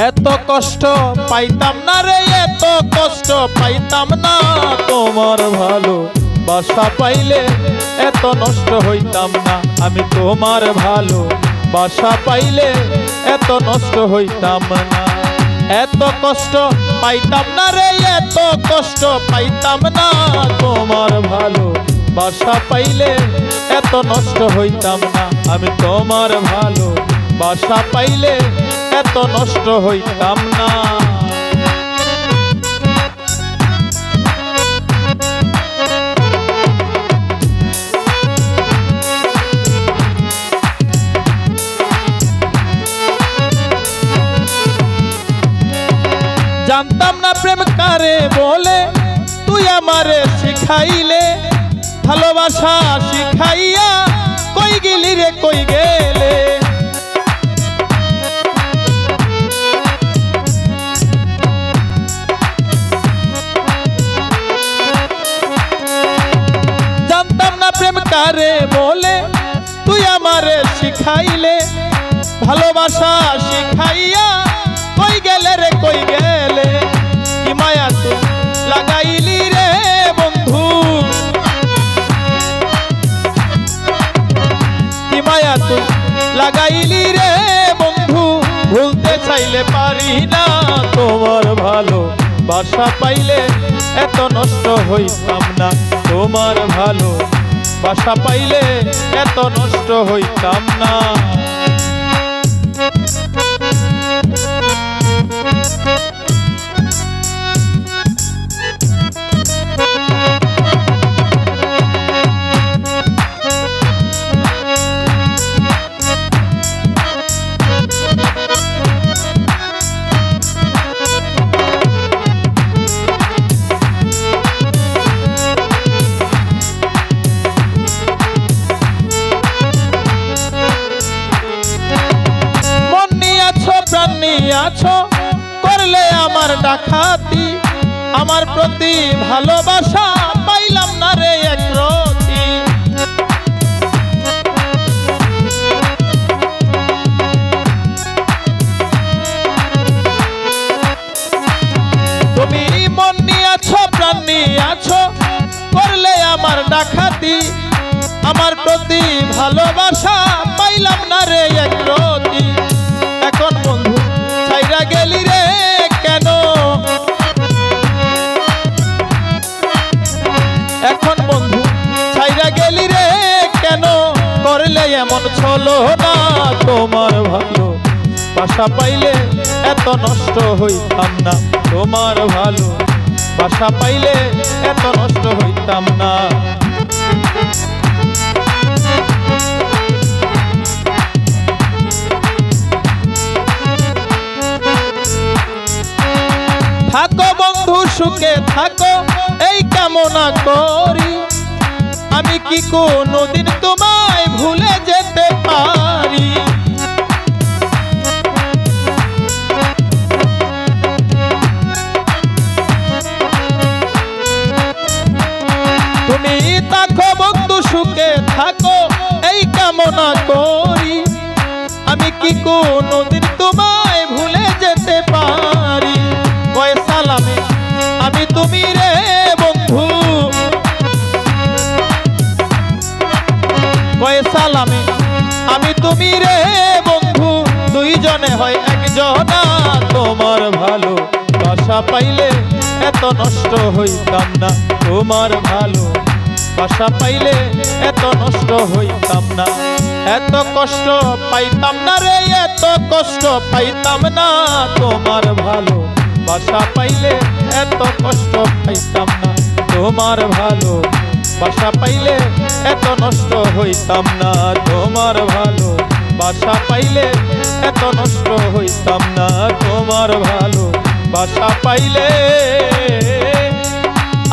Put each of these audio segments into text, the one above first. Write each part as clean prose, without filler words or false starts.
এত কষ্ট পাইতাম না রে, এত কষ্ট পাইতাম না। তোমার ভালো বাসা পাইলে এত নষ্ট হইতাম না। আমি তোমার ভালো বাসা পাইলে এত নষ্ট হইতাম না। এত কষ্ট পাইতাম না রে, এত কষ্ট পাইতাম না। তোমার ভালো বাসা পাইলে এত নষ্ট হইতাম না। আমি তোমার ভালো বাসা পাইলে এত নষ্ট হইতাম না। জানতাম না প্রেম কারে বলে, তুই আমারে শিখাইলে। ভালোবাসা শিখাইয়া কই গেলি রে, কই গেলে। জানতাম না প্রেম কারে বলে, তুই আমারে শিখাইলে। ভালোবাসা শিখাইয়া কই গেলে রে, কই গেলে। কি মায়া তুই লাগাইলি রে বন্ধু, কি মায়া তুই লাগাইলি রে বন্ধু। ভুলতে চাইলে পারি না। তোমার ভালো বাসা পাইলে এত নষ্ট হইতাম না। তোমার ভালো বাসা পাইলে এত নষ্ট হইতাম না। আছো করলে আমার ডাকাতি, আমার প্রতি ভালোবাসা পাইলাম না রে একরতি। তুমি মন নিয়ে আছো, প্রাণ নিয়ে আছো, করলে আমার ডাকাতি, আমার প্রতি ভালোবাসা পাইলাম না রে একরতি। এখন বন্ধু ছাইরা গেলি রে কেন, এখন বন্ধু ছাইরা গেলি রে কেন, করলে এমন ছলো না। তোমার ভালো বাসা পাইলে এত নষ্ট হইতাম না। তোমার ভালো বাসা পাইলে এত নষ্ট হইতাম না। থাকো বন্ধু সুখে থাকো এই কামনা করি, আমি কি কোনোদিন তোমায় ভুলে যেতে পারি। তুমি থাকো বন্ধু সুখে থাকো এই কামনা করি, আমি কি কোনোদিন তোমায় ভুলে যেতে পারি। কয় সালামে আমি তুমি রে বন্ধু, কয় সালামে আমি তুমি রে বন্ধু, দুইজনে হয় একজনা। তোমার ভালো বাসা পাইলে এত নষ্ট হইতাম না। তোমার ভালো বাসা পাইলে এত নষ্ট হইতাম না। এত কষ্ট পাইতাম না রে, এত কষ্ট পাইতাম না। তোমার ভালো বাসা পাইলে এত কষ্ট পাইতাম না। তোমার ভালো বাসা পাইলে এত নষ্ট হইতাম না। তোমার ভালো বাসা পাইলে এত নষ্ট হইতাম না। তোমার ভালো বাসা পাইলে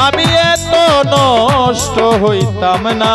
আমি এত নষ্ট হইতাম না।